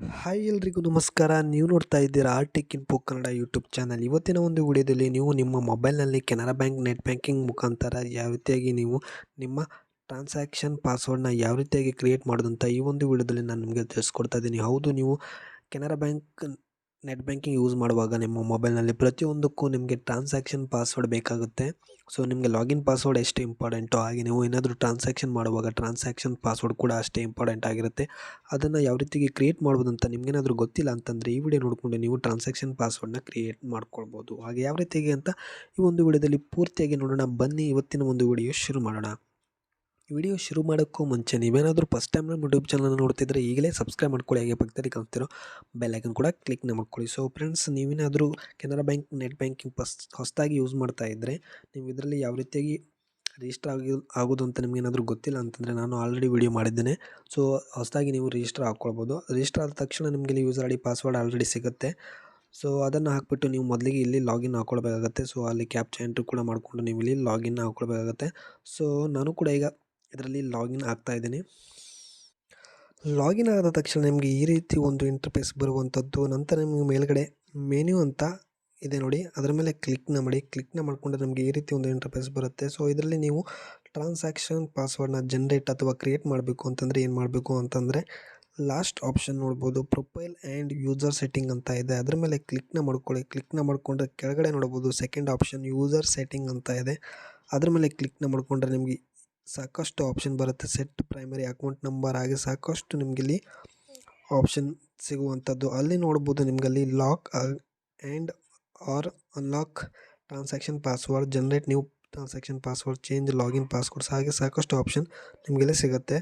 Hi ಎಲ್ರಿಗೂ ನಮಸ್ಕಾರ. ನೀವು ನೋಡ್ತಾ ಇದ್ದೀರಾ tech info Kannada YouTube channel. ಇವತ್ತಿನ ಒಂದು ವಿಡಿಯೋದಲ್ಲಿ ನೀವು ನಿಮ್ಮ ಮೊಬೈಲ್ನಲ್ಲಿ ಕೆನರಾ ಬ್ಯಾಂಕ್ ನೆಟ್ ಬ್ಯಾಂಕಿಂಗ್ ಮುಖಾಂತರ ಯಾವ ರೀತಿಯಾಗಿ ನೀವು ನಿಮ್ಮ ಟ್ರಾನ್ಸಾಕ್ಷನ್ ಪಾಸ್ವರ್ಡ್ನ ಯಾವ ರೀತಿಯಾಗಿ ಕ್ರಿಯೇಟ್ ಮಾಡೋದಂತ ಈ ಒಂದು ವಿಡಿಯೋದಲ್ಲಿ ನಾನು ನಿಮಗೆ ತಿಳಿಸ್ಕೊಡ್ತಾ ಇದ್ದೀನಿ. ಹೌದು, ನೀವು Canara bank net banking use ಮಾಡುವಾಗ ನಿಮ್ಮ ಮೊಬೈಲ್ನಲ್ಲಿ ಪ್ರತಿಯೊಂದಕ್ಕೂ ನಿಮಗೆ ಟ್ರಾನ್ಸಾಕ್ಷನ್ ಪಾಸ್ವರ್ಡ್ ಬೇಕಾಗುತ್ತೆ. ಸೊ ನಿಮಗೆ ಲಾಗಿನ್ ಪಾಸ್ವರ್ಡ್ ಎಷ್ಟು ಇಂಪಾರ್ಟೆಂಟು, ಹಾಗೆ ನೀವು ಏನಾದರೂ ಟ್ರಾನ್ಸಾಕ್ಷನ್ ಮಾಡುವಾಗ ಟ್ರಾನ್ಸಾಕ್ಷನ್ ಪಾಸ್ವರ್ಡ್ ಕೂಡ ಅಷ್ಟೇ ಇಂಪಾರ್ಟೆಂಟ್ ಆಗಿರುತ್ತೆ. ಅದನ್ನು ಯಾವ ರೀತಿಗೆ ಕ್ರಿಯೇಟ್ ಮಾಡ್ಬೋದು ಅಂತ ನಿಮಗೇನಾದರೂ ಗೊತ್ತಿಲ್ಲ ಅಂತಂದರೆ ಈ ವಿಡಿಯೋ ನೋಡಿಕೊಂಡು ನೀವು ಟ್ರಾನ್ಸಾಕ್ಷನ್ ಪಾಸ್ವರ್ಡ್ನ ಕ್ರಿಯೇಟ್ ಮಾಡ್ಕೊಳ್ಬೋದು. ಹಾಗೆ ಯಾವ ರೀತಿಗೆ ಅಂತ ಈ ಒಂದು ವಿಡಿಯೋದಲ್ಲಿ ಪೂರ್ತಿಯಾಗಿ ನೋಡೋಣ. ಬನ್ನಿ ಇವತ್ತಿನ ಒಂದು ವಿಡಿಯೋ ಶುರು ಮಾಡೋಣ. ವಿಡಿಯೋ ಶುರು ಮಾಡೋಕ್ಕೂ ಮುಂಚೆ ನೀವೇನಾದರೂ ಫಸ್ಟ್ ಟೈಮ್ ನಮ್ಮ ಯೂಟ್ಯೂಬ್ ಚಾನಲ್ ನೋಡ್ತಿದ್ರೆ ಈಗಲೇ ಸಬ್ಸ್ಕ್ರೈಬ್ ಮಾಡ್ಕೊಳ್ಳಿ, ಹಾಗೆ ಪಕ್ಕದಲ್ಲಿ ಕಾಣ್ತಿರೋ ಬೆಲ್ ಐಕನ್ ಕೂಡ ಕ್ಲಿಕ್ನ ಮಾಡ್ಕೊಳ್ಳಿ. ಸೊ ಫ್ರೆಂಡ್ಸ್, ನೀವೇನಾದರೂ ಕೆನರಾ ಬ್ಯಾಂಕ್ ನೆಟ್ ಬ್ಯಾಂಕಿಂಗ್ ಹೊಸದಾಗಿ ಯೂಸ್ ಮಾಡ್ತಾ ಇದ್ದರೆ ನೀವು ಇದರಲ್ಲಿ ಯಾವ ರೀತಿಯಾಗಿ ರಿಜಿಸ್ಟರ್ ಆಗೋದು ಅಂತ ನಿಮಗೇನಾದರೂ ಗೊತ್ತಿಲ್ಲ ಅಂತಂದರೆ ನಾನು ಆಲ್ರೆಡಿ ವಿಡಿಯೋ ಮಾಡಿದ್ದೇನೆ. ಸೊ ಹೊಸದಾಗಿ ನೀವು ರಿಜಿಸ್ಟರ್ ಹಾಕ್ಕೊಳ್ಬೋದು. ರಿಜಿಸ್ಟರ್ ಆದ ತಕ್ಷಣ ನಿಮಗೆ ಇಲ್ಲಿ user I D password already ಸಿಗುತ್ತೆ. ಸೊ ಅದನ್ನು ಹಾಕಿಬಿಟ್ಟು ನೀವು ಮೊದಲಿಗೆ ಇಲ್ಲಿ ಲಾಗಿನ್ ಹಾಕ್ಕೊಳ್ಬೇಕಾಗತ್ತೆ. ಸೊ ಅಲ್ಲಿ ಕ್ಯಾಪ್ಚಾ ಎಂಟ್ರಿ ಕೂಡ ಮಾಡಿಕೊಂಡು ನೀವು ಇಲ್ಲಿ ಲಾಗಿನ್ ಹಾಕ್ಕೊಳ್ಬೇಕಾಗತ್ತೆ. ಸೊ ನಾನು ಕೂಡ ಈಗ ಇದರಲ್ಲಿ ಲಾಗಿನ್ ಆಗ್ತಾ ಇದ್ದೀನಿ. ಲಾಗಿನ್ ಆದ ತಕ್ಷಣ ನಿಮಗೆ ಈ ರೀತಿ ಒಂದು ಇಂಟರ್ಫೇಸ್ ಬರುವಂಥದ್ದು. ನಂತರ ನಿಮಗೆ ಮೇಲ್ಗಡೆ ಮೆನ್ಯೂ ಅಂತ ಇದೆ ನೋಡಿ, ಅದರ ಮೇಲೆ ಕ್ಲಿಕ್ನ ಮಾಡಿ. ಕ್ಲಿಕ್ನ ಮಾಡಿಕೊಂಡ್ರೆ ನಮಗೆ ಈ ರೀತಿ ಒಂದು ಇಂಟರ್ಫೇಸ್ ಬರುತ್ತೆ. ಸೊ ಇದರಲ್ಲಿ ನೀವು ಟ್ರಾನ್ಸಾಕ್ಷನ್ ಪಾಸ್ವರ್ಡ್ನ ಜನ್ರೇಟ್ ಅಥವಾ ಕ್ರಿಯೇಟ್ ಮಾಡಬೇಕು ಅಂತಂದರೆ ಏನು ಮಾಡಬೇಕು ಅಂತಂದರೆ ಲಾಸ್ಟ್ ಆಪ್ಷನ್ ನೋಡ್ಬೋದು, ಪ್ರೊಫೈಲ್ ಆ್ಯಂಡ್ ಯೂಸರ್ ಸೆಟ್ಟಿಂಗ್ ಅಂತ ಇದೆ. ಅದರ ಮೇಲೆ ಕ್ಲಿಕ್ನ ಮಾಡ್ಕೊಳ್ಳಿ. ಕ್ಲಿಕ್ನ ಮಾಡಿಕೊಂಡ್ರೆ ಕೆಳಗಡೆ ನೋಡ್ಬೋದು ಸೆಕೆಂಡ್ ಆಪ್ಷನ್ ಯೂಸರ್ ಸೆಟ್ಟಿಂಗ್ ಅಂತ ಇದೆ. ಅದರ ಮೇಲೆ ಕ್ಲಿಕ್ನ ಮಾಡಿಕೊಂಡ್ರೆ ನಿಮಗೆ ಸಾಕಷ್ಟು ಆಪ್ಷನ್ ಬರುತ್ತೆ. ಸೆಟ್ ಪ್ರೈಮರಿ ಅಕೌಂಟ್ ನಂಬರ್, ಹಾಗೆ ಸಾಕಷ್ಟು ನಿಮಗಿಲ್ಲಿ ಆಪ್ಷನ್ ಸಿಗುವಂಥದ್ದು. ಅಲ್ಲಿ ನೋಡ್ಬೋದು ನಿಮಗಲ್ಲಿ lock and or unlock transaction password, generate new transaction password, change login passwords, ಹಾಗೆ ಸಾಕಷ್ಟು ಆಪ್ಷನ್ ನಿಮಗೆಲ್ಲ ಸಿಗುತ್ತೆ.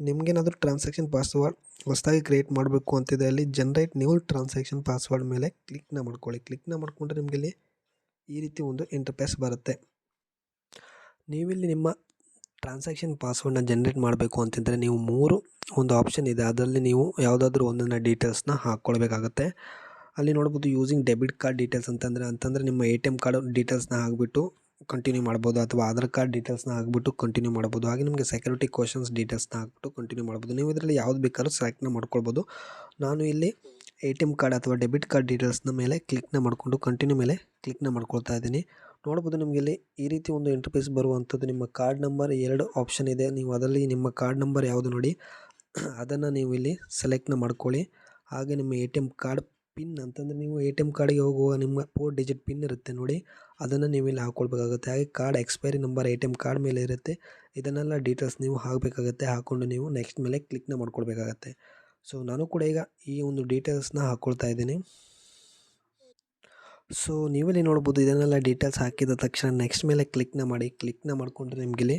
ನಿಮಗೇನಾದರೂ ಟ್ರಾನ್ಸಾಕ್ಷನ್ ಪಾಸ್ವರ್ಡ್ ಹೊಸದಾಗಿ ಕ್ರಿಯೇಟ್ ಮಾಡಬೇಕು ಅಂತಿದೆ, ಅಲ್ಲಿ ಜನರೇಟ್ ನ್ಯೂ ಟ್ರಾನ್ಸಾಕ್ಷನ್ ಪಾಸ್ವರ್ಡ್ ಮೇಲೆ ಕ್ಲಿಕ್ನ ಮಾಡ್ಕೊಳ್ಳಿ. ಕ್ಲಿಕ್ನ ಮಾಡಿಕೊಂಡ್ರೆ ನಿಮಗಿಲ್ಲಿ ಈ ರೀತಿ ಒಂದು ಇಂಟರ್ಫೇಸ್ ಬರುತ್ತೆ. ನೀವಿಲ್ಲಿ ನಿಮ್ಮ ಟ್ರಾನ್ಸಾಕ್ಷನ್ ಪಾಸ್ವರ್ಡ್ನ ಜನ್ರೇಟ್ ಮಾಡಬೇಕು ಅಂತಂದರೆ ನೀವು ಮೂರು ಒಂದು ಆಪ್ಷನ್ ಇದೆ, ಅದರಲ್ಲಿ ನೀವು ಯಾವುದಾದ್ರೂ ಒಂದನ್ನು ಡೀಟೇಲ್ಸ್ನ ಹಾಕ್ಕೊಳ್ಬೇಕಾಗತ್ತೆ. ಅಲ್ಲಿ ನೋಡ್ಬೋದು ಯೂಸಿಂಗ್ ಡೆಬಿಟ್ ಕಾರ್ಡ್ ಡೀಟೇಲ್ಸ್ ಅಂತಂದರೆ ನಿಮ್ಮ ATM ಕಾರ್ಡ್ ಡೀಟೇಲ್ಸ್ನ ಹಾಕಿಬಿಟ್ಟು ಕಂಟಿನ್ಯೂ ಮಾಡ್ಬೋದು, ಅಥವಾ ಆಧಾರ್ ಕಾರ್ಡ್ ಡೀಟೇಲ್ಸ್ನ ಹಾಕ್ಬಿಟ್ಟು ಕಂಟಿನ್ಯೂ ಮಾಡ್ಬೋದು. ಹಾಗೆ ನಿಮಗೆ ಸೆಕ್ಯೂರಿಟಿ ಕ್ವಶನ್ಸ್ ಡೀಟೇಲ್ಸ್ನ ಹಾಕ್ಬಿಟ್ಟು ಕಂಟಿನ್ಯೂ ಮಾಡ್ಬೋದು. ನೀವು ಇದರಲ್ಲಿ ಯಾವ್ದು ಬೇಕಾದ್ರೂ ಸೆಲೆಕ್ಟ್ನ ಮಾಡ್ಕೊಳ್ಬೋದು. ನಾನು ಇಲ್ಲಿ ATM ಕಾರ್ಡ್ ಅಥವಾ ಡೆಬಿಟ್ ಕಾರ್ಡ್ ಡೀಟೇಲ್ಸ್ನ ಮೇಲೆ ಕ್ಲಿಕ್ನ ಮಾಡಿಕೊಂಡು ಕಂಟಿನ್ಯೂ ಮೇಲೆ ಕ್ಲಿಕ್ನ ಮಾಡ್ಕೊಳ್ತಾ ಇದ್ದೀನಿ. ನೋಡ್ಬೋದು ನಿಮಗೆ ಇಲ್ಲಿ ಈ ರೀತಿ ಒಂದು ಇಂಟರ್ಫೇಸ್ ಬರುವಂಥದ್ದು. ನಿಮ್ಮ ಕಾರ್ಡ್ ನಂಬರ್ 2 ಆಪ್ಷನ್ ಇದೆ, ನೀವು ಅದರಲ್ಲಿ ನಿಮ್ಮ ಕಾರ್ಡ್ ನಂಬರ್ ಯಾವುದು ನೋಡಿ ಅದನ್ನು ನೀವು ಇಲ್ಲಿ ಸೆಲೆಕ್ಟ್ನ ಮಾಡ್ಕೊಳ್ಳಿ. ಹಾಗೆ ನಿಮ್ಮ ATM ಕಾರ್ಡ್ ಪಿನ್ ಅಂತಂದರೆ ನೀವು ATM ಕಾರ್ಡಿಗೆ ಹೋಗುವ ನಿಮ್ಮ 4 ಡಿಜಿಟ್ ಪಿನ್ ಇರುತ್ತೆ ನೋಡಿ, ಅದನ್ನು ನೀವು ಇಲ್ಲಿ ಹಾಕ್ಕೊಳ್ಬೇಕಾಗುತ್ತೆ. ಹಾಗೆ card expiry number ATM card ಮೇಲೆ ಇರುತ್ತೆ. ಇದನ್ನೆಲ್ಲ ಡೀಟೇಲ್ಸ್ ನೀವು ಹಾಕಬೇಕಾಗತ್ತೆ. ಹಾಕ್ಕೊಂಡು ನೀವು ನೆಕ್ಸ್ಟ್ ಮೇಲೆ ಕ್ಲಿಕ್ನ ಮಾಡ್ಕೊಳ್ಬೇಕಾಗತ್ತೆ. ಸೊ ನಾನು ಕೂಡ ಈಗ ಈ ಒಂದು ಡೀಟೇಲ್ಸ್ನ ಹಾಕ್ಕೊಳ್ತಾ ಇದ್ದೀನಿ. ಸೊ ನೀವಲ್ಲಿ ನೋಡ್ಬೋದು ಇದನ್ನೆಲ್ಲ ಡೀಟೇಲ್ಸ್ ಹಾಕಿದ ತಕ್ಷಣ ನೆಕ್ಸ್ಟ್ ಮೇಲೆ ಕ್ಲಿಕ್ನ ಮಾಡಿ. ಕ್ಲಿಕ್ನ ಮಾಡಿಕೊಂಡ್ರೆ ನಿಮಗಿಲ್ಲಿ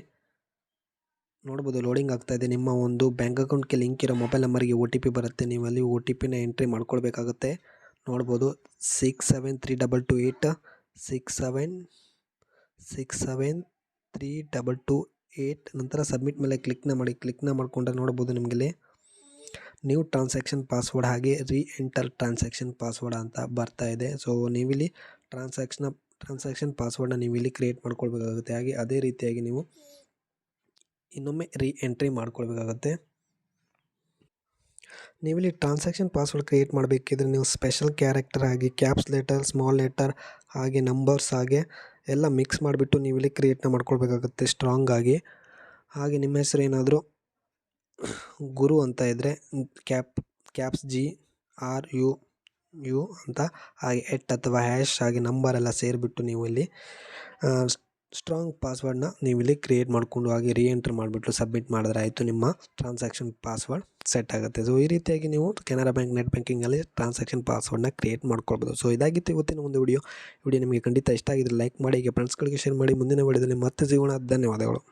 ನೋಡ್ಬೋದು ಲೋಡಿಂಗ್ ಆಗ್ತಾಯಿದೆ. ನಿಮ್ಮ ಒಂದು ಬ್ಯಾಂಕ್ ಅಕೌಂಟ್ಗೆ ಲಿಂಕ್ ಇರೋ ಮೊಬೈಲ್ ನಂಬರ್ಗೆ OTP ಬರುತ್ತೆ. ನೀವು ಅಲ್ಲಿ OTPನ ಎಂಟ್ರಿ ಮಾಡ್ಕೊಳ್ಬೇಕಾಗುತ್ತೆ. ನೋಡ್ಬೋದು 673228 673228 ನಂತರ ಸಬ್ಮಿಟ್ ಮೇಲೆ ಕ್ಲಿಕ್ನ ಮಾಡಿ. ಕ್ಲಿಕ್ನ ಮಾಡಿಕೊಂಡ್ರೆ ನೋಡ್ಬೋದು ನಿಮಗಿಲ್ಲಿ ನ್ಯೂ ಟ್ರಾನ್ಸಾಕ್ಷನ್ ಪಾಸ್ವರ್ಡ್ ಹಾಗೆ ಎಂಟರ್ ಟ್ರಾನ್ಸಾಕ್ಷನ್ ಪಾಸ್ವರ್ಡ್ ಅಂತ ಬರ್ತಾ ಇದೆ. ಸೊ ನೀವಿಲ್ಲಿ ಟ್ರಾನ್ಸಾಕ್ಷನ್ ಪಾಸ್ವರ್ಡ್ನ ನೀವು ಇಲ್ಲಿ ಕ್ರಿಯೇಟ್ ಮಾಡ್ಕೊಳ್ಬೇಕಾಗುತ್ತೆ. ಹಾಗೆ ಅದೇ ರೀತಿಯಾಗಿ ನೀವು ಇನ್ನೊಮ್ಮೆ ಎಂಟ್ರಿ ಮಾಡ್ಕೊಳ್ಬೇಕಾಗತ್ತೆ. ನೀವಿಲ್ಲಿ ಟ್ರಾನ್ಸಾಕ್ಷನ್ ಪಾಸ್ವರ್ಡ್ ಕ್ರಿಯೇಟ್ ಮಾಡಬೇಕಿದ್ರೆ ನೀವು ಸ್ಪೆಷಲ್ ಕ್ಯಾರೆಕ್ಟರ್ ಹಾಗೆ ಕ್ಯಾಪ್ಸ್ ಲೆಟರ್, ಸ್ಮಾಲ್ ಲೆಟರ್ ಹಾಗೆ ನಂಬರ್ಸ್ ಹಾಗೆ ಎಲ್ಲ ಮಿಕ್ಸ್ ಮಾಡಿಬಿಟ್ಟು ನೀವಿಲ್ಲಿ ಕ್ರಿಯೇಟ್ನ ಮಾಡ್ಕೊಳ್ಬೇಕಾಗುತ್ತೆ ಸ್ಟ್ರಾಂಗ್ ಆಗಿ. ಹಾಗೆ ನಿಮ್ಮ ಹೆಸರು ಏನಾದರೂ ಗುರು ಅಂತ ಇದ್ದರೆ ಕ್ಯಾಪ್ಸ್ GRU ಅಂತ, ಹಾಗೆ ಅಥವಾ ಹ್ಯಾಶ್ ಹಾಗೆ ನಂಬರ್ ಎಲ್ಲ ಸೇರಿಬಿಟ್ಟು ನೀವು ಇಲ್ಲಿ ಸ್ಟ್ರಾಂಗ್ ಪಾಸ್ವರ್ಡ್ನ ನೀವು ಇಲ್ಲಿ ಕ್ರಿಯೇಟ್ ಮಾಡಿಕೊಂಡು ಹಾಗೆ ಎಂಟ್ರ್ ಮಾಡಿಬಿಟ್ಟು ಸಬ್ಮಿಟ್ ಮಾಡಿದ್ರೆ ಆಯಿತು, ನಿಮ್ಮ ಟ್ರಾನ್ಸಾಕ್ಷನ್ ಪಾಸ್ವರ್ಡ್ ಸೆಟ್ ಆಗುತ್ತೆ. ಸೊ ಈ ರೀತಿಯಾಗಿ ನೀವು ಕೆನರಾ ಬ್ಯಾಂಕ್ ನೆಟ್ ಬ್ಯಾಂಕಿಂಗಲ್ಲಿ ಟ್ರಾನ್ಸಾಕ್ಷನ್ ಪಾಸ್ವರ್ಡ್ನ ಕ್ರಿಯೇಟ್ ಮಾಡ್ಕೊಳ್ಬೋದು. ಸೊ ಇದಾಗಿತ್ತು ಇವತ್ತಿನ ಒಂದು ವಿಡಿಯೋ ನಿಮಗೆ ಖಂಡಿತ ಇಷ್ಟ ಆಗಿದ್ರೆ ಲೈಕ್ ಮಾಡಿ, ಹೀಗೆ ಫ್ರೆಂಡ್ಸ್ಗಳಿಗೆ ಶೇರ್ ಮಾಡಿ. ಮುಂದಿನ ವಿಡಿಯೋದಲ್ಲಿ ಮತ್ತೆ ಸಿಗೋಣ. ಧನ್ಯವಾದಗಳು.